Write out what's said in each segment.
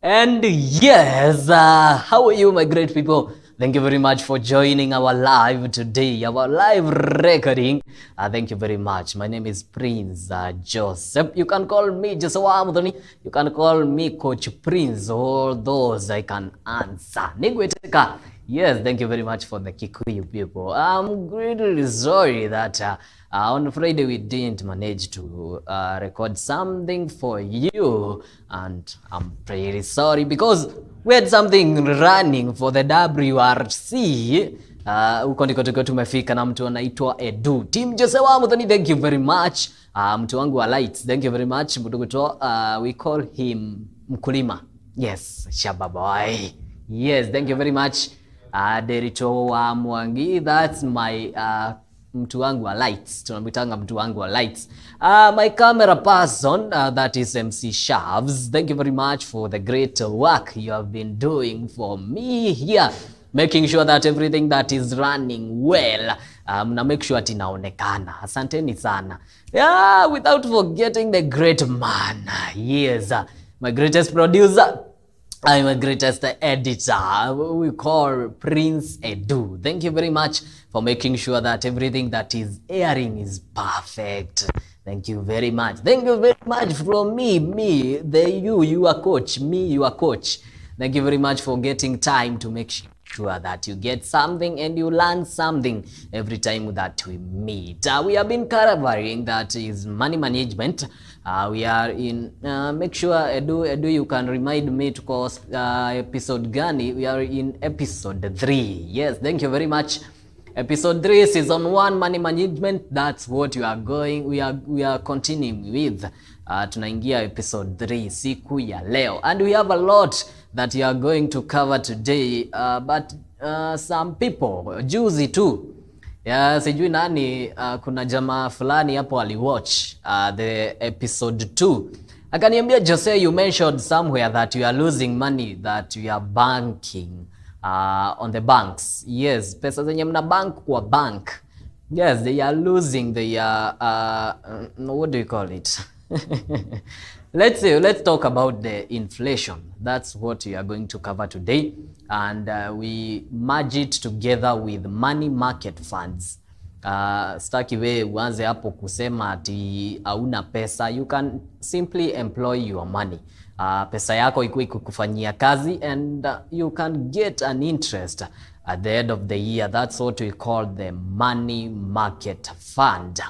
And yes, how are you, my great people? Thank you very much for joining our live today, our live recording. Thank you very much. My name is Prince Joseph. You can call me Joshua Amudhoni. You can call me Coach Prince. All those I can answer. Nigweteka. Yes, thank you very much for the Kikuyu people. I'm really sorry that on Friday we didn't manage to record something for you, and I'm pretty sorry because we had something running for the WRC. Huko ndiko tuko tumefika na mtu anaitwa Edu. Team Joshua Amudhoni, thank you very much. Mtu wangu wa lights, thank you very much. Mtukuto, we call him Mkulima. Yes, Shababoy. Yes, thank you very much. Derito wa Mwangi, that's my mtu wangu wa lights. Tunamwitanga mtu wangu wa lights. My camera person, that is MC Shavs. Thank you very much for the great work you have been doing for me here, making sure that everything that is running well, na make sure ati inaonekana. Asanteni sana. Yeah, without forgetting the great man. Yes, my greatest producer. I'm a greatest editor. We call Prince Edu. Thank you very much for making sure that everything that is airing is perfect. Thank you very much. Thank you very much from me, you are coach, me, you are coach. Thank you very much for getting time to make sure that you get something and you learn something every time that we meet. We have been covering that is money management. We are in, make sure Edu, you can remind me to call episode gani. We are in episode 3. Yes, thank you very much. Episode 3, season 1, money management. That's what we are going, we are continuing with. Tunaingia episode 3 siku ya leo, and we have a lot that you are going to cover today, but some people juzi tu, sijui nani, kuna jamaa fulani hapo aliwatch the episode 2 akaniambia, Jose, you mentioned somewhere that you are losing money, that you are banking on the banks. Yes, pesa zenye mna bank kwa bank, yes, they are losing. They are what do you call it? Let's talk about the inflation. That's what we are going to cover today, and we merge it together with money market funds. Staki we uanze hapo kusema ati hauna pesa. You can simply employ your money. Pesa yako ikuwe kukufanyia kazi, and you can get an interest at the end of the year. That's what we call the money market fund.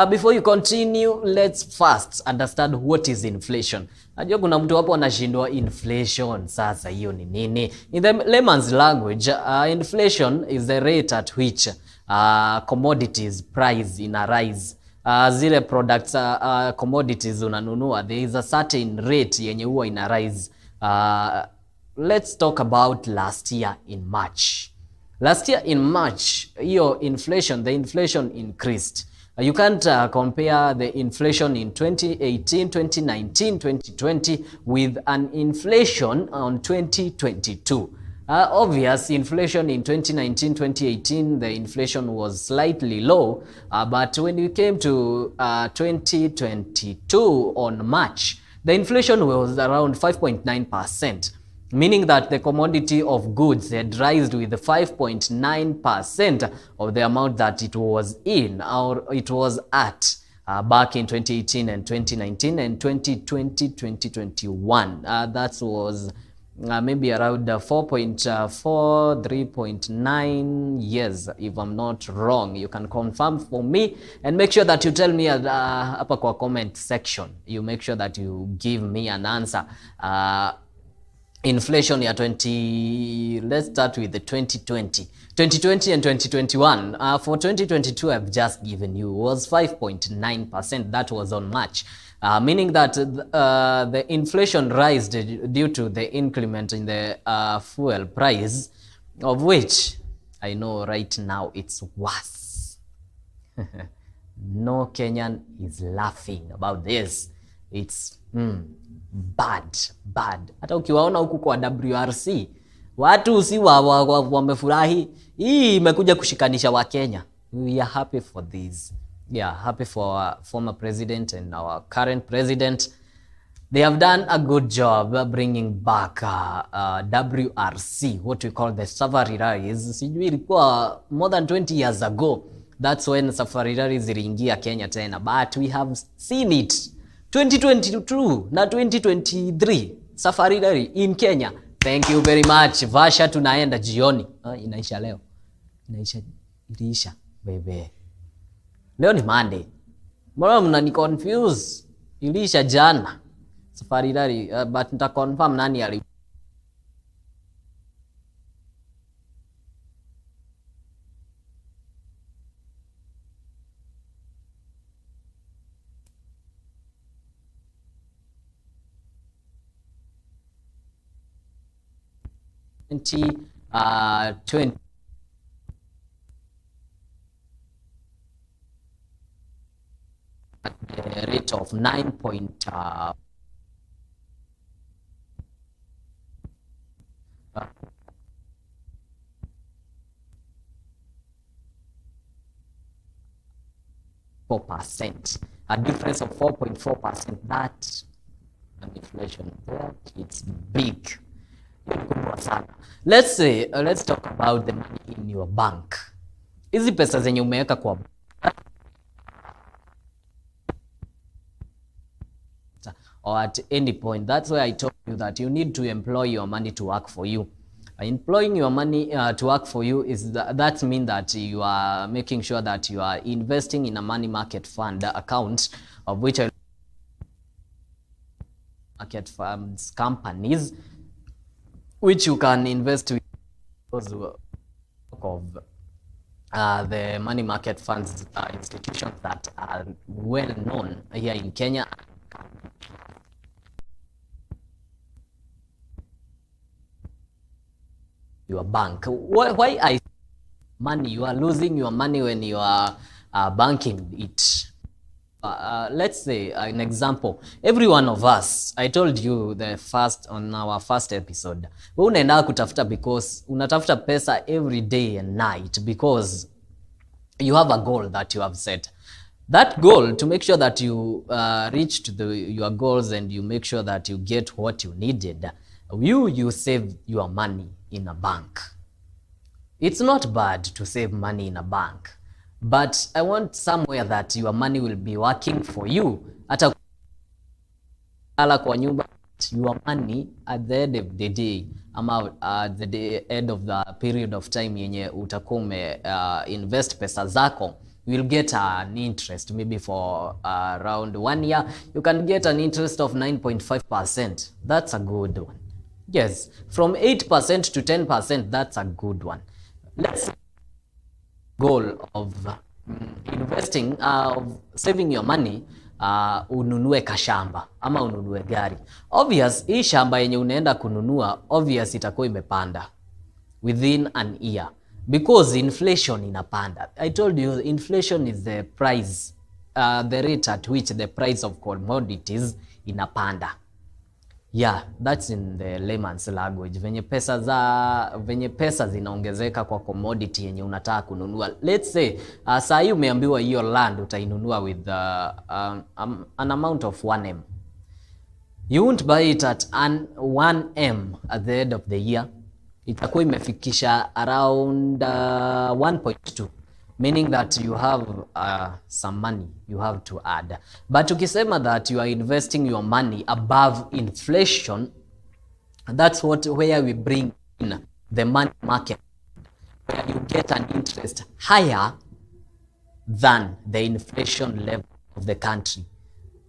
Before you continue, let's first understand what is inflation. Najua kuna mtu hapo anashindwa inflation sasa hiyo ni nini? In the layman's language, inflation is the rate at which commodities price in a rise. Zile products, commodities unanunua, there is a certain rate yenye huwa ina rise. Let's talk about last year in March. Last year in March, hiyo inflation, the inflation increased. You can't compare the inflation in 2018, 2019, 2020 with an inflation on 2022. Obvious inflation in 2019, 2018, the inflation was slightly low, but when we came to 2022 on March, the inflation was around 5.9%. Meaning that the commodity of goods had risen with 5.9% of the amount that it was in, or it was at, back in 2018 and 2019 and 2020, 2021. That was maybe around 4.4, 3.9 years, if I'm not wrong. You can confirm for me and make sure that you tell me hapa kwa comment section. You make sure that you give me an answer. Inflation ya let's start with the 2020 and 2021. For 2022, I've just given you, was 5.9%. That was on March, meaning that the inflation rise due to the increment in the fuel price, of which I know right now it's worse. No Kenyan is laughing about this. It's bad. Hata ukiwaona huku kwa WRC watu si wamefurahi. Hii imekuja kushikanisha wa Kenya. We are happy for this. Yeah, happy for our former president and our current president. They have done a good job bringing back WRC, what we call the Safari Rallies. Sijui ilikuwa more than 20 years ago. That's when Safari Rallies ziliingia Kenya tena. But we have seen it 2022 na 2023 Safari Rally in Kenya. Thank you very much. Vasha tunaenda jioni. Inaisha leo. Iliisha bebe. Leo ni Monday. Mbona mnani confuse? Iliisha jana. Safari Rally, but nita confirm nani ali uh, 20 at the rate of 9.4%. A difference of 4.4%. That inflation there, it's big. Let's say, let's talk about the money in your bank. Hizi pesa zenye umeweka kwa or at any point. That's why I told you that you need to employ your money to work for you. Employing your money to work for you is that means that you are making sure that you are investing in a money market fund account, of which market funds companies, which you can invest with because of the money market funds institutions that are well known here in Kenya. Your bank. Why I money? You are losing your money when you are banking it. Let's say an example. Every one of us, I told you on our first episode, we unaenda kutafuta because unatafuta pesa every day and night because you have a goal that you have set. That goal, to make sure that you reach to your goals and you make sure that you get what you needed, you save your money in a bank. It's not bad to save money in a bank, but I want somewhere that your money will be working for you. Hata kwa nyumba, your money at the end of the day, at the end of the period of time yenye utakuwa ume invest pesa zako, you will get an interest. Maybe for around 1 year, you can get an interest of 9.5%. That's a good one. Yes, from 8% to 10%, that's a good one. Let's goal of investing, saving your money, ununue kashamba ama ununue gari. Obvious, hii shamba yenye unaenda kununua, obvious itakuwa imepanda within an year because inflation inapanda. I told you inflation is the price, the rate at which the price of commodities inapanda. Yeah, that's in the layman's language. Venye pesa zinaongezeka kwa commodity yenye unataka kununua. Let's say saa hii umeambiwa hiyo land utainunua with an amount of 1M. You won't buy it at 1M at the end of the year. Itakuwa imefikisha around 1.2. Meaning that you have some money you have to add. But ukisema that you are investing your money above inflation, that's where we bring in the money market, where you get an interest higher than the inflation level of the country.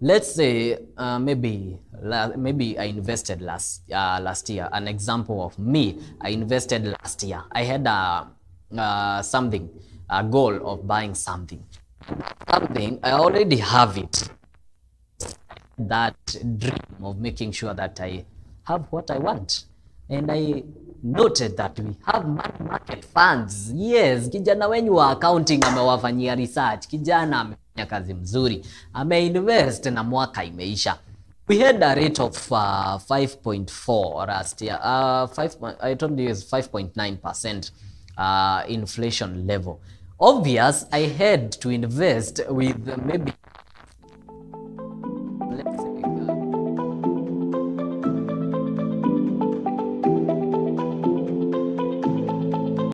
Let's say maybe I invested last year. An example of me, I invested last year. I had a goal of buying something. I already have it. That dream of making sure that I have what I want. And I noted that we have money market funds. Yes, kijana wenyu wa accounting amewafanyia research. Kijana amefanya kazi mzuri. Ameinvest na mwaka imeisha. We had a rate of 5.4 last year. I told you it's 5.9% inflation level. Obvious, I had to invest with maybe